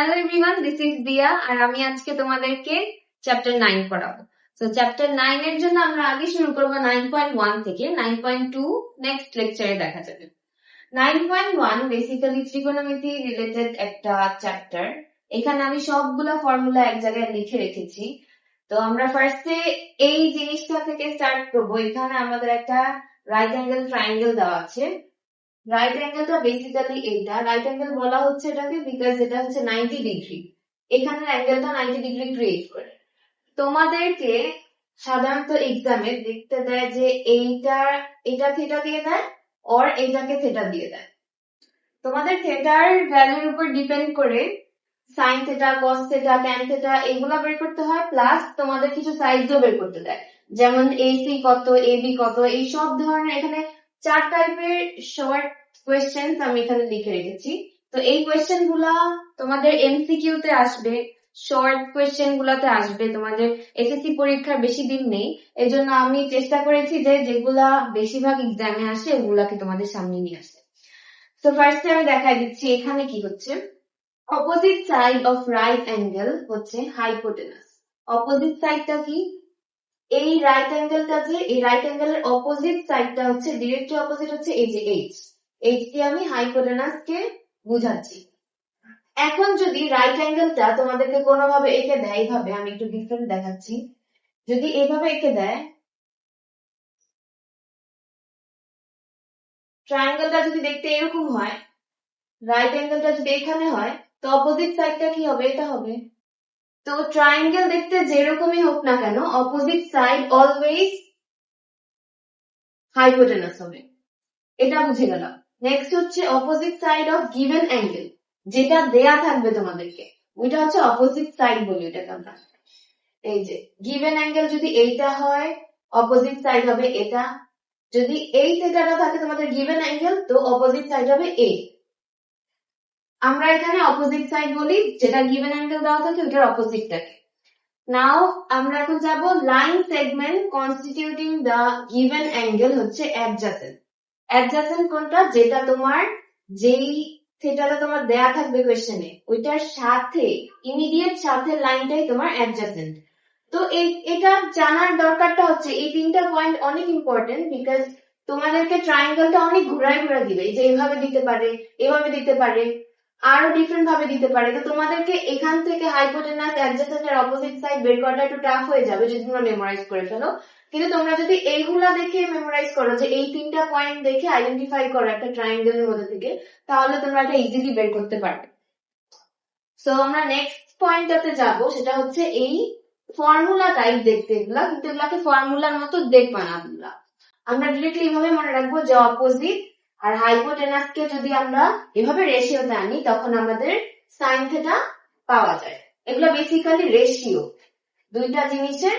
Hello everyone, this is দিয়া আর আমি আজকে তোমাদেরকে চ্যাপ্টার 9 পড়াবো। সো চ্যাপ্টার 9 এর জন্য আমরা আগে শুরু করবো 9.1 থেকে। 9.2 নেক্সট লেকচারে দেখা যাবে। 9.1 বেসিক্যালি ত্রিকোণমিতি রিলেটেড একটা চ্যাপ্টার। এখানে আমি সবগুলা ফর্মুলা এক জায়গায় লিখে রেখেছি। তো আমরা ফার্স্টে এই জিনিসটা থেকে স্টার্ট করবো। এখানে আমাদের একটা রাইট অ্যাঙ্গেল ট্রায়াঙ্গেল দেওয়া আছে। রাইট অ্যাঙ্গেলটা বেসিক্যালি এইটা রাইট অ্যাঙ্গেল বলা হচ্ছে এটাকে বিকজ এটা হচ্ছে 90 ডিগ্রি। এখানে অ্যাঙ্গেলটা 90 ডিগ্রি ক্রিয়েট করে। তোমাদেরকে সাধারণত এক্সামে দেখতে দেয় যে এটা থিটা দিয়ে দেয় আর এটাকে থিটা দিয়ে দেয়। তোমাদের থিটার ভ্যালুর উপর ডিপেন্ড করে sine theta, cos theta, tan theta এগুলা বের করতে হয়, প্লাস তোমাদের কিছু সাইজও বের করতে দেয়, যেমন এসি কত, এবি কত, এই সব ধরনের এখানে 4 টাইপের শর্ট কোয়েশ্চেন আমি এখানে লিখে রেখেছি। তো এই কোয়েশ্চেন গুলা তোমাদের এমসিকিউ তে আসবে, শর্ট কোয়েশ্চেন গুলাতে আসবে। তোমাদের এসএসসি পরীক্ষার বেশি দিন নেই, এজন্য আমি চেষ্টা করেছি যে যেগুলা বেশিরভাগ এক্সামে আসে ওগুলাকে তোমাদের সামনে নিয়ে আসে। তো ফার্স্টে আমি দেখাই দিচ্ছি এখানে কি হচ্ছে। Opposite side of right angle হচ্ছে হাইপোটেনাস। অপোজিট সাইডটা কি? এই রাইট অ্যাঙ্গেলটা যে, এই রাইট অ্যাঙ্গেলের অপোজিট সাইডটা হচ্ছে, ডিরেক্টলি অপোজিট হচ্ছে এই যে এইচ। এইচ দিয়ে আমি হাইপোটেনাস কে বুঝাচ্ছি। এখন যদি রাইট অ্যাঙ্গেলটা তোমাদেরকে কোনোভাবে এঁকে দেয়, এইভাবে আমি একটু ডিফারেন্ট দেখাচ্ছি, যদি এইভাবে এঁকে দেয়, ট্রায়াঙ্গেলটা যদি দেখতে এরকম হয়, রাইট অ্যাঙ্গেলটা যদি এখানে হয়, তো অপোজিট সাইডটা কি হবে? এটা হবে। তো ট্রায়াঙ্গেল দেখতে যেরকমই হোক না কেন, অপোজিট সাইড অলওয়েজ হাইপোটেনাস হবে, এটা বুঝে গেলাম। নেক্সট হচ্ছে opposite side of given angle, যেটা দেয়া থাকবে তোমাদেরকে, ওইটা হচ্ছে অপোজিট সাইড বলি এটাকে আমরা। এই যে গিভেন অ্যাঙ্গেল যদি এইটা হয়, অপোজিট সাইড হবে এটা। যদি এই থিটাটা থাকে তোমাদের গিভেন অ্যাঙ্গেল, তো অপোজিট সাইড হবে এ। আমরা এখানে অপোজিট সাইড বলি যেটা গিভেন অ্যাঙ্গেল দেওয়া থাকে ওইটার অপোজিটটাকে। নাও আমরা এখন যাব line segment constituting the given angle হচ্ছে অ্যাডজাসেন্ট। অ্যাডজাসেন্ট কোনটা? যেটা তোমার যেই থিটাটা তোমার দেয়া থাকবে কোশ্চেনে, ওইটার সাথে ইমিডিয়েট সাথে লাইনটাই তোমার অ্যাডজাসেন্ট। তো এটা জানার দরকারটা হচ্ছে, এই তিনটা পয়েন্ট অনেক ইম্পর্টেন্ট, বিকজ তোমাদেরকে ট্রায়াঙ্গেলটা অনেক ঘুরায় ঘুরায় দিবে, যে এভাবে দিতে পারে, এভাবে দিতে পারে, আরো ডিফারেন্ট ভাবে দিতে পারে। তো তোমাদেরকে এখান থেকে হাইপোটেনাস, অ্যাডজাসেন্ট এর অপোজিট সাইড বের করাটা একটু টাফ হয়ে যাবে যদি তোমরা মেমোরাইজ করে ফেলো। কিন্তু তোমরা যদি এইগুলা দেখে মেমোরাইজ করো, যে এই তিনটা পয়েন্ট দেখে আইডেন্টিফাই করো একটা ট্রায়াঙ্গেলের মধ্যে থেকে, তাহলে তোমরা এটা ইজিলি বের করতে পারবে। সো আমরা নেক্সট পয়েন্টটাতে যাব, সেটা হচ্ছে এই ফর্মুলা টাইপ দেখতে এগুলা, কিন্তু এগুলাকে ফর্মুলার মতো দেখবা না তোমরা। আমরা ডিরেক্টলি এভাবে মনে রাখবো যে অপোজিট আর হাইপোটেনাস কে যদি আমরা এভাবে রেশিওতে আনি, তখন আমাদের সাইন থিটা পাওয়া যায়। এগুলো বেসিক্যালি রেশিও, দুইটা জিনিসের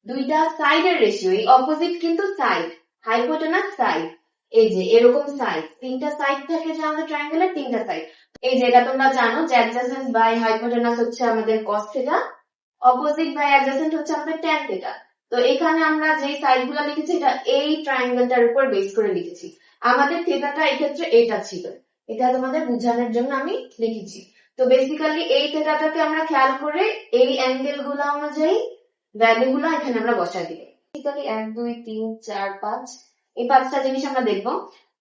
দুইটা সাইডের রেশিও। এই অপোজিট কিন্তু সাইড, হাইপোটেনাস সাইড। এই যে এরকম সাইড, তিনটা সাইড থাকে যে আমাদের ট্রায়াঙ্গেলের, তিনটা সাইড। এই যেটা তোমরা জানো যে অ্যাডজাসেন্ট বাই হাইপোটেনাস হচ্ছে আমাদের cos theta, opposite by adjacent হচ্ছে আমাদের ট্যান থিটা। তো এখানে আমরা যে সাইড গুলা লিখেছি এটা এই ট্রায়াঙ্গেলটার উপর বেস করে লিখেছি। আমাদের থিটাটা এই ক্ষেত্রে এইটা ছিল, এটা তোমাদের বোঝানোর জন্য আমি লিখেছি। তো বেসিক্যালি এই থিটাটাকে আমরা খেয়াল করে এই অ্যাঙ্গেল গুলা অনুযায়ী ভ্যালু গুলো এখানে আমরা বসাই দিব। বেসিক্যালি 1 2 3 4 5 এই পাঁচটা জিনিস আমরা দেখবো।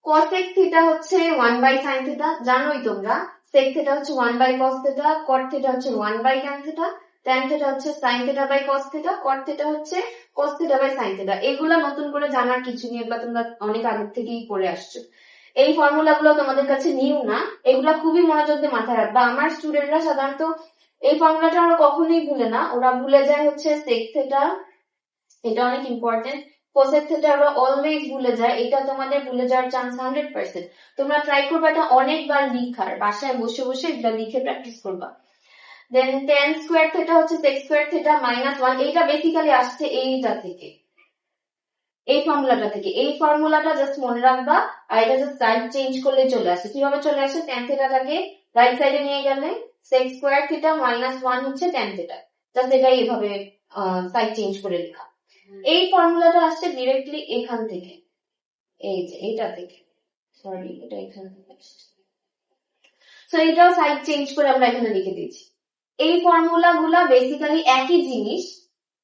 cosec থিটা হচ্ছে 1 বাই sin থিটা, জানোই তোমরা। sec থিটা হচ্ছে 1 by cos theta, cot theta হচ্ছে 1 by tan theta, tan theta হচ্ছে sin theta by cos theta, cot theta হচ্ছে cos theta by sin theta. এগুলা নতুন করে জানার কিছু নেই, এগুলা তোমরা অনেক আগে থেকেই পড়ে আসছো। এই ফর্মুলা গুলো তোমাদের কাছে নিউ না, এগুলা খুবই মনোযোগ দিয়ে মাথায় রাখবা। আমার স্টুডেন্টরা সাধারণত এই ফর্মুলাটা ওরা কখনোই ভুলে না, ওরা ভুলে যায় হচ্ছে sec থিটা, এটা অনেক ইম্পর্টেন্ট। cosec থিটা ওরা অলওয়েজ ভুলে যায়, এটা তোমাদের ভুলে যাওয়ার চান্স 100%। তোমরা ট্রাই করবা এটা অনেকবার লিখার, বাসায় বসে বসে এটা লিখে প্র্যাকটিস করবা। দেন tan স্কয়ার থিটা হচ্ছে sec স্কয়ার থিটা মাইনাস 1, এইটা বেসিক্যালি আসছে এইটা থেকে, এই ফর্মুলাটা থেকে। এই ফর্মুলাটা জাস্ট মনে রাখবা, আর এটা জাস্ট সাইড চেঞ্জ করলে চলে আসে। কিভাবে চলে আসে? tan থিটাটাকে রাইট সাইডে নিয়ে গেলে sec স্কয়ার থিটা মাইনাস 1 হচ্ছে tan থিটা, জাস্ট এটাই এভাবে সাইড চেঞ্জ করে লেখা। এই ফর্মুলাটা আসছে ডিরেক্টলি এখান থেকে, এই যে এইটা থেকে, সরি এটা এখান থেকে আসছে। সো এটাও সাইড চেঞ্জ করে আমরা এখানে লিখে দিয়েছি। এই ফর্মুলা গুলা বেসিক্যালি একই জিনিস,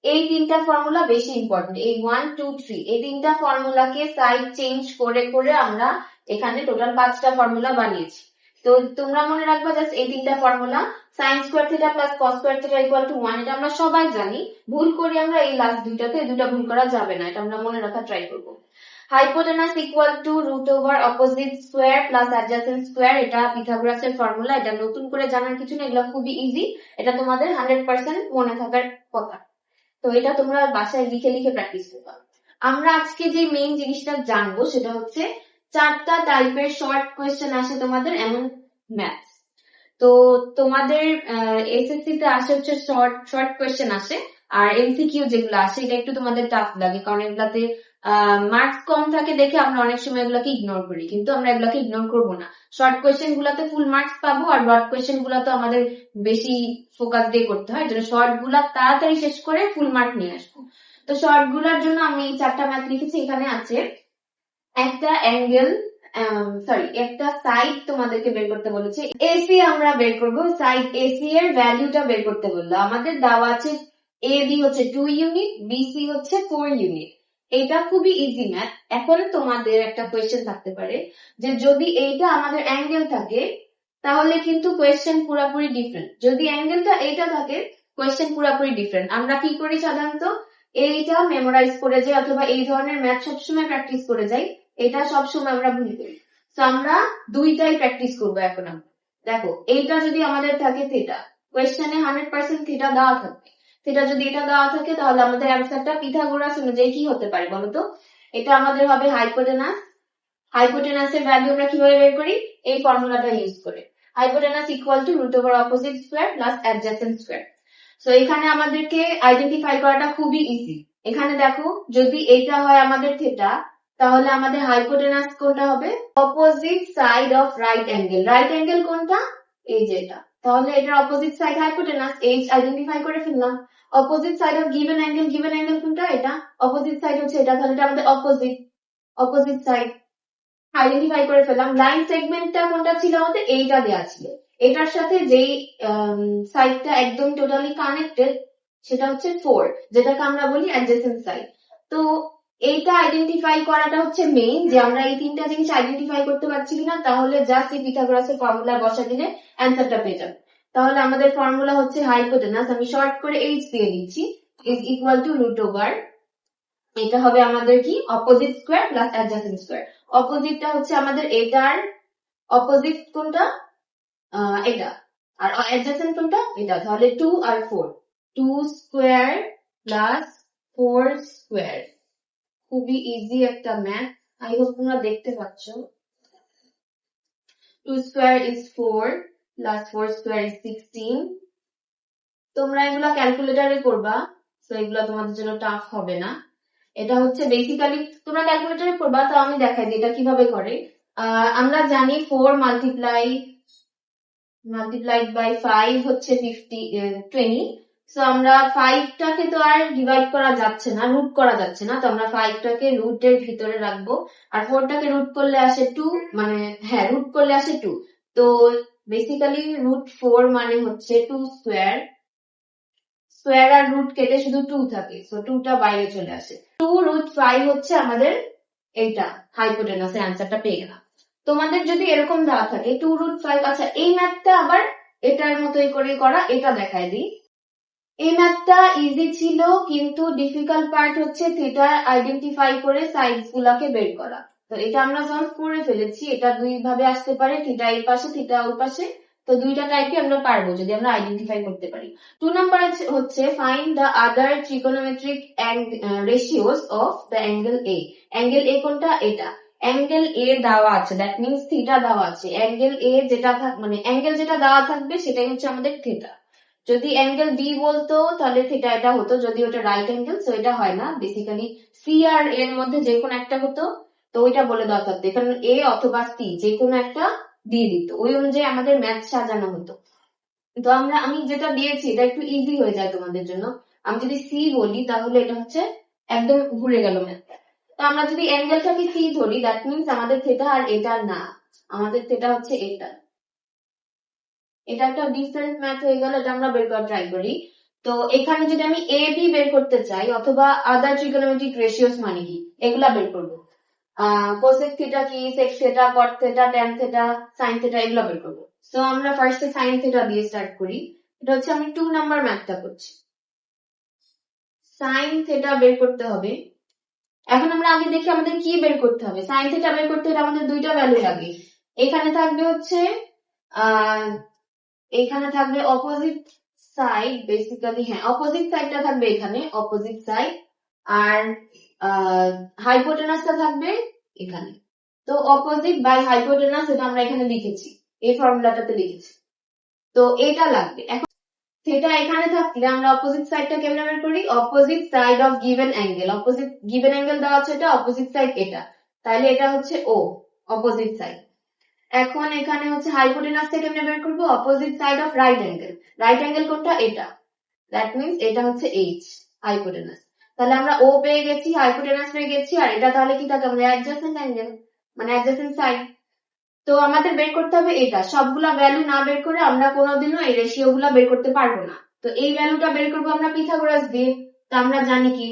এই তিনটা ফর্মুলা বেশি ইম্পর্টেন্ট, এই 1 2 3 এই তিনটা ফর্মুলাকে সাইড চেঞ্জ করে করে আমরা এখানে টোটাল 5টা ফর্মুলা বানিয়েছি। তো তোমরা মনে রাখবা জাস্ট এই তিনটা formula, sin square theta plus cos square theta equal to 1, এটা আমরা সবাই জানি। ভুল করি আমরা এই লাস্ট দুইটাতে, এই দুইটা ভুল করা যাবে না, এটা আমরা মনে রাখা ট্রাই করব। Hypotenuse equal to root over opposite square plus adjacent square, এটা পিথাগোরাসের ফর্মুলা, এটা নতুন করে জানার কিছু নেই, এগুলো খুবই ইজি, এটা তোমাদের 100% মনে থাকার কথা। তো এটা তোমরা বাসায় লিখে লিখে প্র্যাকটিস করবা। আমরা আজকে যে মেইন জিনিসটা জানবো সেটা হচ্ছে 4টা টাইপের শর্ট কোয়েশ্চেন আসে তোমাদের এমন ম্যাথস। তো তোমাদের এসএসসি তে আসে হচ্ছে শর্ট কোয়েশ্চেন আসে, আর এমসিকিউ যেগুলো আসে এটা একটু তোমাদের টাফ লাগে, কারণ এগুলাতে মার্কস কম থাকে দেখে আমরা অনেক সময় এগুলাকে ইগনোর করি, কিন্তু আমরা এগুলাকে ইগনোর করবো না। শর্ট কোয়েশ্চেন গুলাতে ফুল মার্কস পাবো, আর ব্রড কোয়েশ্চেন গুলা তো আমাদের বেশি ফোকাস দিয়ে করতে হয়, যেন শর্ট গুলা তাড়াতাড়ি শেষ করে ফুল মার্ক নিয়ে আসবো। তো শর্ট গুলার জন্য আমি 4টা ম্যাথ লিখেছি। এখানে আছে একটা অ্যাঙ্গেল, একটা সাইড তোমাদেরকে বের করতে বলেছে, এসি আমরা বের করবো, সাইড এসি এর ভ্যালুটা বের করতে বললো। আমাদের দেওয়া আছে এ বি হচ্ছে 2 ইউনিট, বিসি হচ্ছে 4 ইউনিট। এটা খুবই ইজি ম্যাথ। এখন তোমাদের একটা কোয়েশ্চেন থাকতে পারে যে যদি এইটা আমাদের অ্যাঙ্গেল থাকে তাহলে কিন্তু কোয়েশ্চেন পুরোপুরি ডিফারেন্ট, যদি অ্যাঙ্গেলটা এইটা থাকে কোয়েশ্চেন পুরোপুরি ডিফারেন্ট। আমরা কি করি সাধারণত, এইটা মেমোরাইজ করে যাই অথবা এই ধরনের ম্যাথ সবসময় প্র্যাকটিস করে যাই, এটা সবসময় আমরা ভুল করি। তো আমরা দুইটাই প্র্যাকটিস করবো এখন। আমরা দেখো এইটা যদি আমাদের থাকে থিটা, কোয়েশ্চেনে 100% থিটা দেওয়া থাকবে, থিটা যদি এটা দেওয়া থাকে তাহলে আমাদের অ্যান্সারটা পিথাগোরাস অনুযায়ী কি হতে পারে বলতো, এটা আমাদের হবে হাইপোটেনাস। হাইপোটেনাসের ভ্যালু আমরা কিভাবে বের করি, এই ফর্মুলাটা ইউজ করে, hypotenuse equal to root over opposite square plus adjacent square. So এখানে আমাদেরকে আইডেন্টিফাই করাটা খুবই ইজি। এখানে দেখো যদি এইটা হয় আমাদের থিটা, তাহলে আমাদের হাইপোটেনাস কোনটা হবে, opposite side of right angle. Right angle কোনটা, এই যে এটা, তাহলে এটার opposite side hypotenuse, H identify করে ফেললাম। Opposite side of given angle, given angle কোনটা, এটা, অপোজিট সাইড হচ্ছে এটা, তাহলে এটা আমাদের অপোজিট সাইড আইডেন্টিফাই করে ফেললাম। লাইন সেগমেন্টটা কোনটা ছিল আমাদের, এইটা দেয়া ছিল, এটার সাথে যেই সাইডটা একদম টোটালি কানেক্টেড সেটা হচ্ছে 4, যেটাকে আমরা বলি অ্যাডজেসেন্ট সাইড। তো এইটা আইডেন্টিফাই করাটা হচ্ছে মেইন, যে আমরা এই তিনটা জিনিস আইডেন্টিফাই করতে পারছি কিনা, তাহলে জাস্ট এই পিথাগোরাসের ফর্মুলা বসা দিলে অ্যান্সারটা পেয়ে যাবে। তাহলে আমাদের ফর্মুলা হচ্ছে হাইপোটেনাস, আমি শর্ট করে এইচ দিয়ে দিচ্ছি, is equal to root over, এটা হবে আমাদের কি opposite square plus adjacent square. অপোজিটটা হচ্ছে আমাদের এটার অপোজিট কোনটা, এটা, আর অ্যাডজাসেন্ট কোনটা, এটা, তাহলে 2 আর 4, 2 স্কয়ার প্লাস 4 স্কয়ার। খুবই ইজি একটা ম্যাথ, আই হোপ তোমরা দেখতে পাচ্ছ। 2 square is 4 plus 4 square is 16। তোমরা এগুলা ক্যালকুলেটরে করবা, তো এগুলা তোমাদের জন্য টাফ হবে না। এটা হচ্ছে বেসিক্যালি তোমরা ক্যালকুলেটরে করবা, তো আমি দেখাই দিই এটা কিভাবে করে। আমরা জানি 4 মাল্টিপ্লাইড বাই 5 হচ্ছে 20। সো আমরা 5টাকে তো আর ডিভাইড করা যাচ্ছে না, রুট করা যাচ্ছে না, তো আমরা 5টাকে রুটের ভিতরে রাখবো, আর 4টাকে রুট করলে আসে 2, মানে হ্যাঁ রুট করলে আসে 2। তো বেসিক্যালি রুট 4 মানে হচ্ছে 2 স্কয়ার, স্কয়ার আর রুট কেটে শুধু 2 থাকে, সো 2টা বাইরে চলে আসে। 2 রুট 5 হচ্ছে আমাদের এইটা হাইপোটেনাসের অ্যান্সারটা পেয়ে গেলাম। তোমাদের যদি এরকম দেওয়া থাকে 2 রুট 5, আচ্ছা এই ম্যাথটা আবার এটার মতোই করে করা, এটা দেখাই দিই। এই ম্যাথটা ইজি ছিল, কিন্তু ডিফিকাল্ট পার্ট হচ্ছে থিটা আইডেন্টিফাই করে সাইডস গুলাকে বের করা। তো এটা আমরা সলভ করে ফেলেছি, এটা দুই ভাবে আসতে পারে, থিটা এই পাশে থিটা ওই পাশে, তো দুইটা টাইপই আমরা পারবো যদি আমরা আইডেন্টিফাই করতে পারি। 2 নাম্বার হচ্ছে find the other trigonometric ratios of the angle A. Angle এ কোনটা, এটা, অ্যাঙ্গেল এ দেওয়া আছে, দ্যাট মিনস থিটা দেওয়া আছে। অ্যাঙ্গেল এ যেটা মানে অ্যাঙ্গেল যেটা দেওয়া থাকবে সেটাই হচ্ছে আমাদের থিটা। যদি অ্যাঙ্গেল বি বলতো তাহলে থিটা এটা হতো, যদি ওটা রাইট অ্যাঙ্গেল, সো এটা হয় না, বেসিক্যালি সি আর এর মধ্যে যে কোনো একটা হতো, তো ওইটা বলে দেওয়া থাকতো, এখানে এ অথবা সি যে কোনো একটা দিয়ে দিত, ওই অনুযায়ী আমাদের ম্যাথ সাজানো হতো। তো আমি যেটা দিয়েছি এটা একটু ইজি হয়ে যায় তোমাদের জন্য। আমি যদি সি বলি তাহলে এটা হচ্ছে একদম ঘুরে গেল ম্যাথটা। তো আমরা যদি অ্যাঙ্গেলটাকে সি ধরি, দ্যাট মিনস আমাদের থিটা আর এটা না, আমাদের থিটা হচ্ছে এটা। এটা একটা ডিফারেন্ট ম্যাথ হয়ে গেল, এটা আমরা বের করার ট্রাই করি। তো এখানে যদি আমি এ বি বের করতে চাই অথবা আদার ট্রিগোনোমেট্রিক রেশিওস মানে কি এগুলা বের করবো, কোসেক থিটা কি, sec theta, cot theta, tan theta, sine theta, এগুলো বের করবো। সো আমরা ফার্স্টে সাইন থিটা দিয়ে স্টার্ট করি। এটা হচ্ছে আমি 2 নাম্বার ম্যাথটা করছি। সাইন থিটা বের করতে হবে। এখন আমরা আগে দেখি আমাদের কি বের করতে হবে। সাইন থিটা বের করতে হলে আমাদের দুইটা ভ্যালু লাগে। এখানে থাকবে হচ্ছে এখানে থাকবে অপোজিট সাইড, বেসিক্যালি হ্যাঁ অপোজিট সাইডটা থাকবে এখানে, অপোজিট সাইড, আর হাইপোটেনাসটা থাকবে এখানে। তো অপোজিট বাই হাইপোটেনাস এটা আমরা এখানে লিখেছি, এই ফর্মুলাটাতে লিখেছি। তো এটা লাগবে। এখন থিটা এখানে থাকলে আমরা অপোজিট সাইডটা কেমনে বের করি, opposite side of given angle, opposite given angle দেওয়া আছে এটা, অপোজিট সাইড এটা, তাহলে এটা হচ্ছে ও, অপোজিট সাইড। এখন এখানে হচ্ছে হাইপোটেনাসটা কেমনে বের করবো, opposite side of right angle, right angle কোনটা এটা, দ্যাট মিন্স এটা হচ্ছে এইচ, হাইপোটেনাস। তাহলে আমরা ও পেয়ে গেছি, হাইপোটেনাস পেয়ে গেছি, আর এটা তাহলে কি থাকে আমাদের অ্যাডজাসেন্ট অ্যাঙ্গেল, মানে অ্যাডজাসেন্ট সাইড। তো আমাদের বের করতে হবে এটা, সবগুলা ভ্যালু না বের করে আমরা কোনোদিনও এই রেশিও গুলা বের করতে পারবো না। তো এই ভ্যালুটা বের করবো আমরা পিথাগোরাস দিয়ে। তো আমরা জানি কি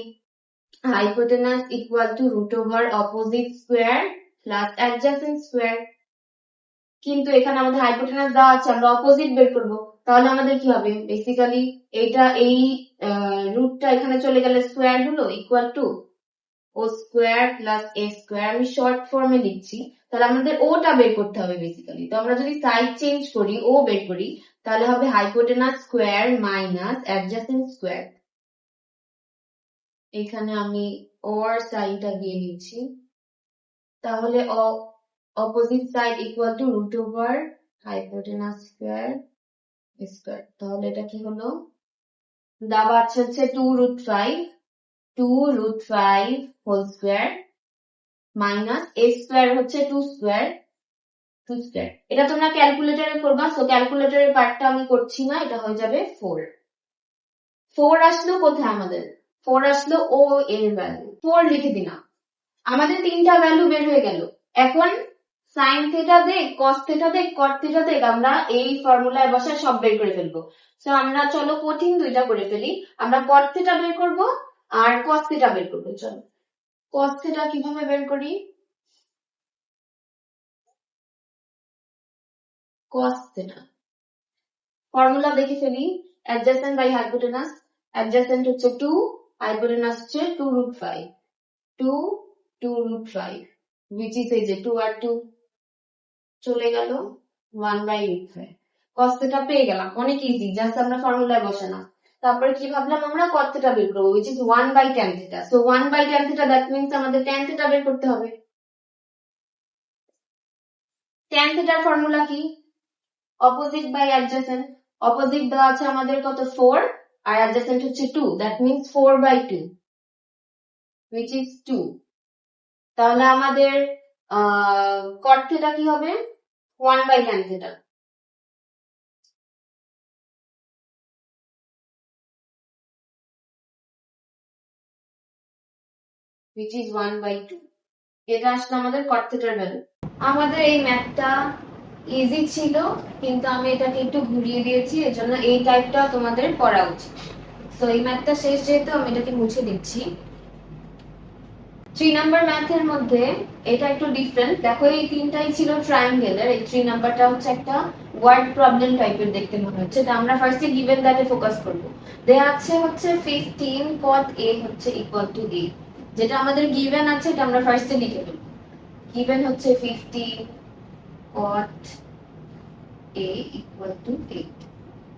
hypotenuse equal to root over opposite square plus adjacent square. কিন্তু এখানে আমাদের হাইপোটেনাস দেওয়া আছে, আমরা অপোজিট বের করব। তাহলে আমাদের কি হবে, বেসিক্যালি এইটা এই রুটটা এখানে চলে গেলে স্কোয়ার হলো, equal to O square plus A square. আমি শর্ট ফর্মে লিখছি, তাহলে আমাদের ওটা বের করতে হবে বেসিক্যালি। তো আমরা যদি সাইড চেঞ্জ করি, ও বের করি, তাহলে হবে hypotenuse square minus adjacent square. এখানে আমি ওর সাইনটা দিয়ে নিচ্ছি, তাহলে opposite side equal to root over hypotenuse square square. তাহলে এটা কি হলো, দাবা আছে হচ্ছে 2√5 whole square minus A square হচ্ছে 2 স্কোয়ার। এটা তোমরা ক্যালকুলেটরে করবা, সো ক্যালকুলেটরের পার্টটা আমি করছি না, এটা হয়ে যাবে 4 আসলো কোথায় আমাদের, 4 আসলো ও এর ভ্যালু, 4 লিখে দিলাম। আমাদের তিনটা ভ্যালু বের হয়ে গেল। এখন সাইন থিটা দেখ, কস থিটা দেখ, কট থিটা দেখ, আমরা এই ফর্মুলায় বসায় সব বের করে ফেলবো। সো আমরা চলো কঠিন দুইটা করে ফেলি, আমরা কট থিটা বের করবো আর কস থিটা বের করবো। চলো কস থিটা কিভাবে বের করি, কস থিটা ফর্মুলা দেখে ফেলি, অ্যাডজাসেন্ট বাই হাইপোটেনাস, অ্যাডজাসেন্ট হচ্ছে 2, হাইপোটেনাস হচ্ছে 2√5, 2√5 which is এই যে 2 আর 2 চলে গেল 1/√5। cos থিটা পেয়ে গেলাম, অনেক ইজি, জাস্ট আমরা ফর্মুলায় বসালাম। তারপরে কি ভাবলাম আমরা cot থিটা বের করবো, which is 1/tan theta. So 1/tan theta that means আমাদের tan থিটা বের করতে হবে। tan থিটার ফর্মুলা কি, অপোজিট বাই অ্যাডজাসেন্ট। অপোজিট দেওয়া আছে আমাদের কত 4 আর অ্যাডজাসেন্ট হচ্ছে 2, দ্যাট মিন্স 4/2 which is 2। তাহলে আমাদের cot থিটা কি হবে, 1/tan থিটা, which is 1/2। এটা আসলে আমাদের cot থিটার ভ্যালু। আমাদের এই ম্যাথটা ইজি ছিল, কিন্তু আমি এটাকে একটু ঘুরিয়ে দিয়েছি, এজন্য এই টাইপটা তোমাদের করা উচিত। সো এই ম্যাথটা শেষ যেহেতু আমি এটাকে মুছে দিচ্ছি। 3 নাম্বার ম্যাথের মধ্যে এটা একটু ডিফারেন্ট। দেখো এই তিনটাই ছিল ট্রায়াঙ্গেলের, এই 3 নাম্বারটা হচ্ছে একটা ওয়ার্ড প্রবলেম টাইপের দেখতে মনে হচ্ছে। তো আমরা ফার্স্টে গিভেন দ্যাটে ফোকাস করব। দেয়া আছে হচ্ছে 15 cot a হচ্ছে ইকুয়াল টু a, যেটা আমাদের গিভেন আছে এটা আমরা ফার্স্টে লিখে ফেলব। গিভেন হচ্ছে 15 cot a ইকুয়াল টু 8,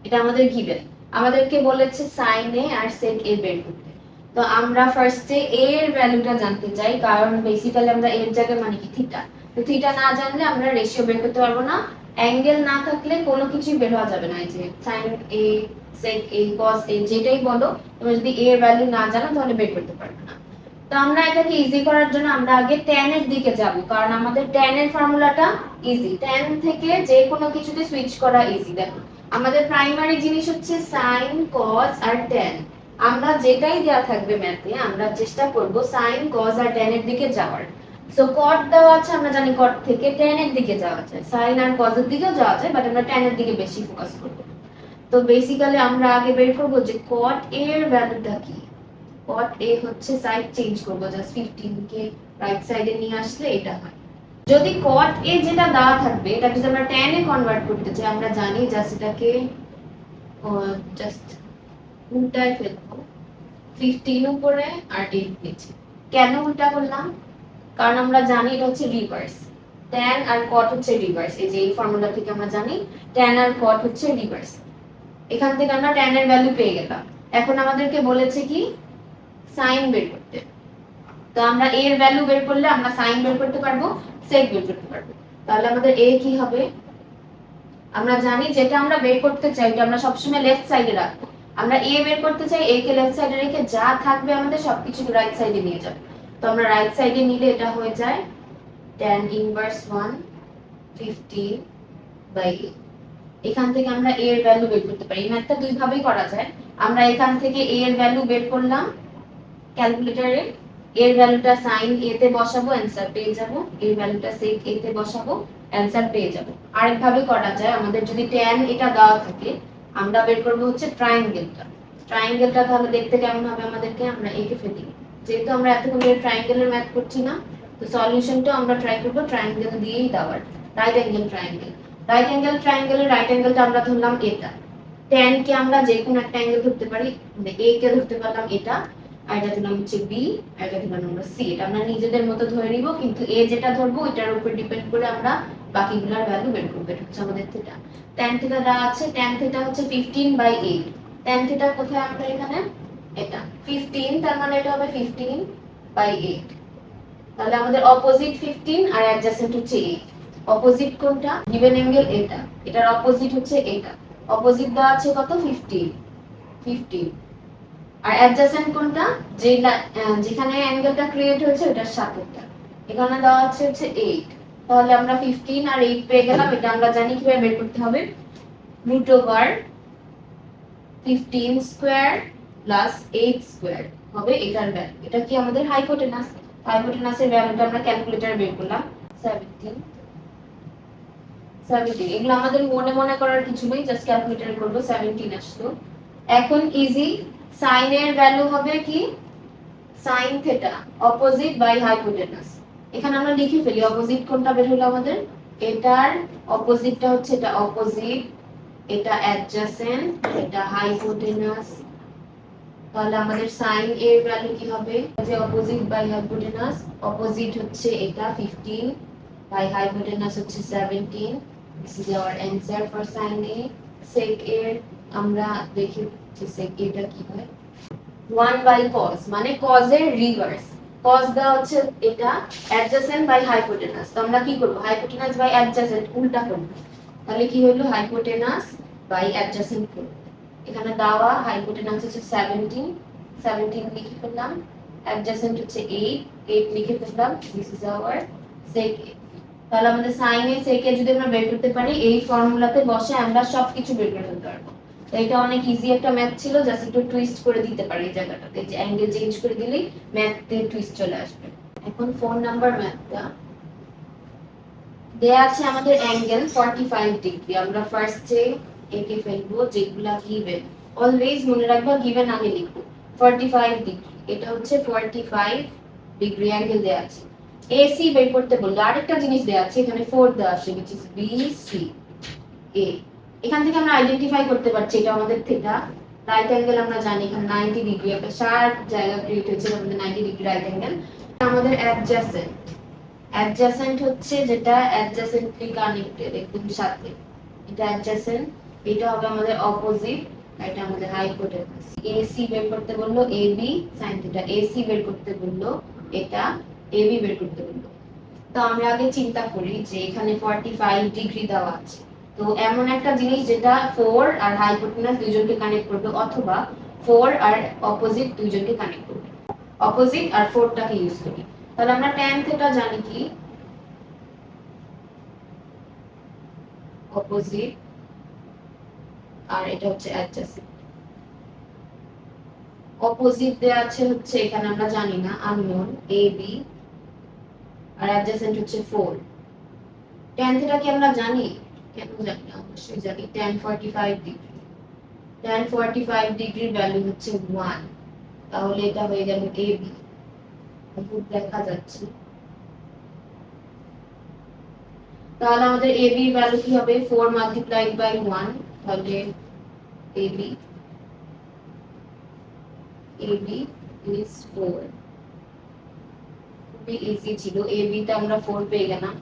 এটা আমাদের গিভেন। আমাদেরকে বলেছে sin a R sec a বের করতে। তো আমরা ফার্স্টে a এর ভ্যালুটা জানতে চাই, কারণ বেসিক্যালি আমরা এর জায়গায় মানে কি থিটা। তো থিটা না জানলে আমরা রেশিও বের করতে পারবো না, অ্যাঙ্গেল না থাকলে কোনো কিছুই বের হওয়া যাবে না। এই যে sin a sec a cos a যেটাই বলো, তুমি যদি a এর ভ্যালু না জানো তাহলে বের করতে পারবে না। তো আমরা এটাকে ইজি করার জন্য আমরা আগে tan এর দিকে যাব, কারণ আমাদের tan এর ফর্মুলাটা ইজি, tan থেকে যে কোনো কিছুতে সুইচ করা ইজি। দেখো আমাদের প্রাইমারি জিনিস হচ্ছে sin cos আর tan। আমরা যেটাই দেয়া থাকবে ম্যাথে আমরা চেষ্টা করব sin cos আর tan এর দিকে যাওয়ার। সো কট দেওয়া আছে, আমরা জানি কট থেকে tan এর দিকে যাওয়া যায়, সাইন আর cos এর দিকেও যাওয়া যায়, বাট আমরা tan এর দিকে বেশি ফোকাস করব। তো বেসিক্যালি আমরা আগে বের করব যে cot a এর ভ্যালুটা কি। cot a হচ্ছে সাইড চেঞ্জ করব, জাস্ট 15 কে রাইট সাইডে নিয়ে আসলে এটা হয়। যদি cot a যেটা দেওয়া থাকবে এটাকে যদি আমরা tan এ কনভার্ট করতে চাই, আমরা জানি জাস্ট এটাকে জাস্ট উল্টায় ফেলবো, 15 উপরে আর 8 নিচে। কেন উল্টা করলাম? কারণ আমরা জানি এটা হচ্ছে রিভার্স, tan আর cot হচ্ছে রিভার্স। এই যে এই ফর্মুলা থেকে আমরা জানি tan আর cot হচ্ছে রিভার্স। এখান থেকে আমরা tan এর ভ্যালু পেয়ে গেলাম। এখন আমাদেরকে বলেছে কি সাইন বের করতে। তো আমরা a এর ভ্যালু বের করলে আমরা সাইন বের করতে পারবো, sec বের করতে পারবো। তাহলে আমাদের a কি হবে? আমরা জানি যেটা আমরা বের করতে চাই এটা আমরা সবসময় লেফট সাইডে রাখবো। আমরা a বের করতে চাই, a কে লেফট সাইডে রেখে যা থাকবে আমাদের সবকিছু রাইট সাইডে নিয়ে যাব। তো আমরা রাইট সাইডে নিলে এটা হয়ে যায় tan ইনভার্স 1 15/8। এখান থেকে আমরা a এর ভ্যালু বের করতে পারি। এই ম্যাথটা দুই ভাবেই করা যায়। আমরা এখান থেকে a এর ভ্যালু বের করলাম ক্যালকুলেটরে, এর ভ্যালুটা sin a তে বসাবো, অ্যানসার পেয়ে যাব। এর ভ্যালুটা sec a তে বসাবো, অ্যানসার পেয়ে যাব। আরেক ভাবে করা যায়, আমাদের যদি tan এটা দেওয়া থাকে, আমরা বের করব হচ্ছে ট্রায়াঙ্গেলটা। ট্রায়াঙ্গেলটা তাহলে দেখতে কেমন হবে আমাদেরকে, আমরা এঁকে ফেলি। যেহেতু আমরা এতক্ষণ ধরে ট্রায়াঙ্গেলের ম্যাথ করছি না, তো সলিউশনটা আমরা ট্রাই করব ট্রায়াঙ্গেল দিয়েই দেওয়ার। Right angle triangle, right angle ট্রায়াঙ্গেলের রাইট অ্যাঙ্গেলটা আমরা ধরলাম এটা। tan কে আমরা যে কোনো একটা অ্যাঙ্গেল ধরতে পারি, a কে ধরতে পারলাম এটা, আর এটা ধরলাম হচ্ছে b, আর এটা ধরলাম আমরা c। এটা আমরা নিজেদের মতো ধরে নিব, কিন্তু a যেটা ধরবো ওইটার উপর ডিপেন্ড করে আমরা বাকিগুলোর ভ্যালু বের করব। এটা হচ্ছে আমাদের থিটা। tan থিটা দেওয়া আছে, tan থিটা হচ্ছে 15/8। tan থিটা কোথায়? আমরা এখানে এটা 15, তার মানে এটা হবে 15/8। তাহলে আমাদের অপোজিট 15 আর অ্যাডজাসেন্ট হচ্ছে 8। অপোজিট কোনটা? গিভেন অ্যাঙ্গেল এটা, এটার অপোজিট হচ্ছে এটা। অপোজিট দেওয়া আছে কত? 15। আর অ্যাডজাসেন্ট কোনটা? যেখানে অ্যাঙ্গেলটা ক্রিয়েট হয়েছে ওটার সাথেটা। এখানে দেওয়া আছে হচ্ছে 8। তাহলে আমরা 15 আর 8 পেয়ে গেলাম। এটা আমরা জানি কিভাবে বের করতে হবে। √15 স্কয়ার প্লাস 8 স্কয়ার হবে এটার ভ্যালু। এটা কি আমাদের হাইপোটেনাস। হাইপোটেনাসের ভ্যালুটা আমরা ক্যালকুলেটরে বের করলাম 17। এগুলো আমাদের মনে মনে করার কিছু নেই, জাস্ট ক্যালকুলেটরে করব। 17 আসলো। এখন ইজি, সাইন এর ভ্যালু হবে কি sin theta opposite by hypotenuse. এখানে আমরা লিখে ফেলি অপোজিট কোনটা বের হলো আমাদের, এটার অপোজিটটা হচ্ছে এটা অপোজিট, এটা অ্যাডজাসেন্ট, এটা হাইপোটেনাস। তাহলে আমাদের sin এর ভ্যালু কি হবে? যে অপোজিট বাই হাইপোটেনাস, অপোজিট হচ্ছে এটা 15 বাই হাইপোটেনাস হচ্ছে 17। This is our answer for sin a। sec এর আমরা দেখি যে sec এটা কি হয়, 1/cos, মানে cos এর রিভার্স। cos দা হচ্ছে এটা অ্যাডজাসেন্ট বাই হাইপোটেনাস। তো আমরা কি করব? হাইপোটেনাস বাই অ্যাডজাসেন্ট উল্টা করব। তাহলে কি হলো? হাইপোটেনাস বাই অ্যাডজাসেন্ট করব। এখানে দেওয়া হাইপোটেনাস হচ্ছে 17 লিখে ফেললাম, অ্যাডজাসেন্ট হচ্ছে 8 লিখে ফেললাম। This is our sec a। তাহলে আমাদের sin a sec a যদি আমরা বের করতে পারি, এই ফর্মুলাতে বসে আমরা সবকিছু বের করে ফেলতে পারবো। তো এটা অনেক ইজি একটা ম্যাথ ছিল, জাস্ট একটু টুইস্ট করে দিতে পারি এই জায়গাটাতে, যে অ্যাঙ্গেল চেঞ্জ করে দিলেই ম্যাথে টুইস্ট চলে আসবে। এখন 4 নাম্বার ম্যাথটা দেয়া আছে আমাদের অ্যাঙ্গেল 45 ডিগ্রি। আমরা ফার্স্টে এঁকে ফেলবো যেগুলা গিভেন। অলওয়েজ মনে রাখবা গিভেন আগে লিখবো। 45 ডিগ্রি, এটা হচ্ছে 45 ডিগ্রি অ্যাঙ্গেল দেয়া আছে। এসি বের করতে বললো। আরেকটা জিনিস দেয়া আছে, এখানে 4 দেওয়া আছে, which is BC A। এখান থেকে আমরা আইডেন্টিফাই করতে পারছি এটা আমাদের থিটা। রাইট অ্যাঙ্গেল আমরা জানি এখানে 90 ডিগ্রি, একটা শার্প জায়গা ক্রিয়েট হয়েছে আমাদের 90 ডিগ্রি রাইট অ্যাঙ্গেল। আমাদের অ্যাডজাসেন্ট, অ্যাডজাসেন্ট হচ্ছে যেটা অ্যাডজাসেন্টলি কানেক্টেড একদম সাথে, এটা অ্যাডজাসেন্ট। এটা হবে আমাদের অপোজিট, এটা আমাদের হাইপোটেনাস। এসি বের করতে বললো, এবি sin থিটা। এসি বের করতে বললো, এটা এবি বের করতে বললো। তো আমরা আগে চিন্তা করি যে এখানে 45 ডিগ্রি দেওয়া আছে, তো এমন একটা জিনিস যেটা 4 আর হাইপোটেনাস দুইজনকে কানেক্ট করবে, অথবা 4 আর অপোজিট দুইজনকে কানেক্ট করবে। অপোজিট আর 4টাকে ইউজ করি। তাহলে আমরা tan থিটা জানি কি অপোজিট, আর এটা হচ্ছে অ্যাডজাসেন্ট। অপোজিট দেয়া আছে হচ্ছে এখানে আমরা জানি না, আননোন, AB, আর অ্যাডজেসেন্ট হচ্ছে 4। tan থিটা কি আমরা জানি? কেন জানি না, অবশ্যই জানি। tan 45 ডিগ্রি, tan 45 ডিগ্রির ভ্যালু হচ্ছে 1। তাহলে এটা হয়ে গেল AB। খুব দেখা যাচ্ছে। তাহলে আমাদের AB এর ভ্যালু কি হবে? 4 মাল্টিপ্লাইড বাই 1। তাহলে AB is 4। খুবই ইজি ছিল। AB তে আমরা 4 পেয়ে গেলাম।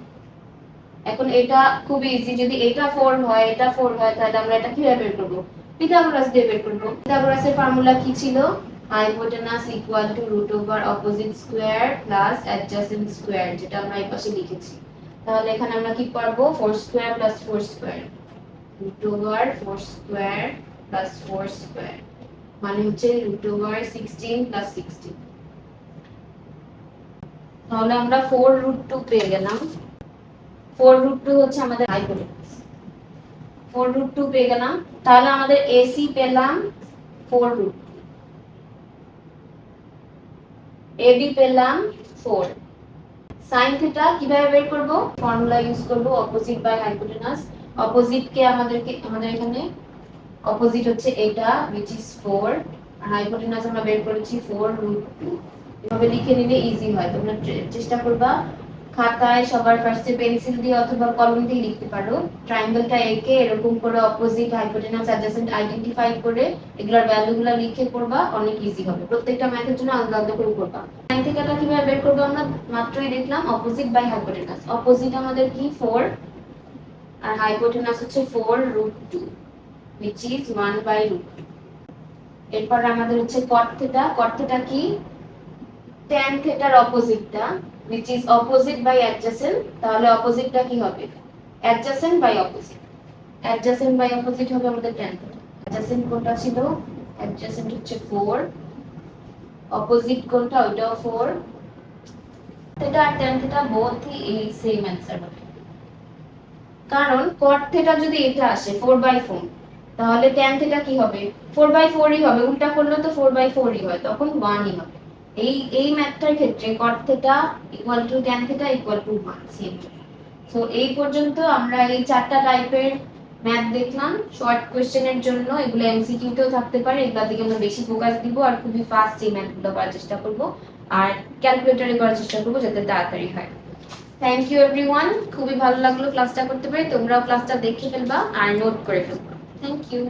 এখন এটা খুব ইজি, যদি এটা 4 হয়, এটা 4 হয়, তাহলে আমরা এটা কিভাবে বের করব? পিথাগোরাস দিয়ে বের করব। পিথাগোরাসের ফর্মুলা কি ছিল? Hypotenuse equal to root over opposite square plus adjacent square, যেটা আমরা এই পাশে লিখেছি। তাহলে এখানে আমরা কি পারবো? 4 square plus 4 square, root over 4 square plus 4 square, মানে হচ্ছে রুট ওভার 16 প্লাস 16। তাহলে আমরা 4 রুট 2 পেয়ে গেলাম। 4 রুট 2 হচ্ছে আমাদের হাইপোটেনাস। 4 রুট 2 পেয়ে গেলাম। তাহলে আমাদের এসি পেলাম 4 রুট, এবি পেলাম 4। sin থিটা কিভাবে বের করব? ফর্মুলা ইউজ করব, অপোজিট বাই হাইপোটেনাস। অপোজিট কে আমাদের এখানে অপোজিট হচ্ছে এটা, which is 4, আর হাইপোটেনাস আমরা বের করেছি 4 রুট 2। এভাবে লিখে নিলে ইজি হয়। তোমরা চেষ্টা করবা খাতায় সবার ফার্স্টে পেন্সিল দিয়ে অথবা কলম দিয়ে লিখতে পারো। ট্রায়াঙ্গেলটা এঁকে এরকম করে অপোজিট, হাইপোটেনাস, অ্যাডজেসেন্ট আইডেন্টিফাই করে এগুলোর ভ্যালুগুলো লিখে করবা, অনেক ইজি হবে। প্রত্যেকটা ম্যাথের জন্য আলাদা আলাদা করে করবা। sin থিটাটা কিভাবে বের করব? আমরা মাত্রই দেখলাম, অপোজিট বাই হাইপোটেনাস। অপোজিট আমাদের কি? 4, আর হাইপোটেনাস হচ্ছে 4 root 2, which is 1 by root 2। এরপর আমাদের হচ্ছে cot থিটা। cot থিটা কি? tan থিটার অপোজিটটা, which is opposite by adjacent। তাহলে অপোজিটটা কি হবে? adjacent by opposite। adjacent by opposite হবে আমাদের tan থিটা। adjacent কোনটা ছিল? adjacent হচ্ছে 4, opposite কোনটা? ওইটাও 4। থিটা আর tan থিটা বোথই এই সেম অ্যানসার হবে। কারণ cot থিটা যদি এটা আসে 4/4, তাহলে tan থিটা কি হবে? 4/4ই হবে। উল্টা করলে তো 4/4ই হয়, তখন 1ই হবে। এই ম্যাথটার ক্ষেত্রে cot theta equal to tan theta equal to 1 same. So এই পর্যন্ত আমরা এই চারটা টাইপের ম্যাথ দেখলাম শর্ট কোশ্চেনের জন্য। এগুলো এমসিকিউ তেও থাকতে পারে, এগুলা দিকে আমরা বেশি ফোকাস দিব, আর খুবই ফাস্ট এই ম্যাথগুলো করার চেষ্টা করব, আর ক্যালকুলেটরে করার চেষ্টা করব যাতে তাড়াতাড়ি হয়। Thank you everyone. খুবই ভালো লাগলো ক্লাসটা করতে পেরে। তোমরাও ক্লাসটা দেখে ফেলবা আর নোট করে ফেলবা। Thank you.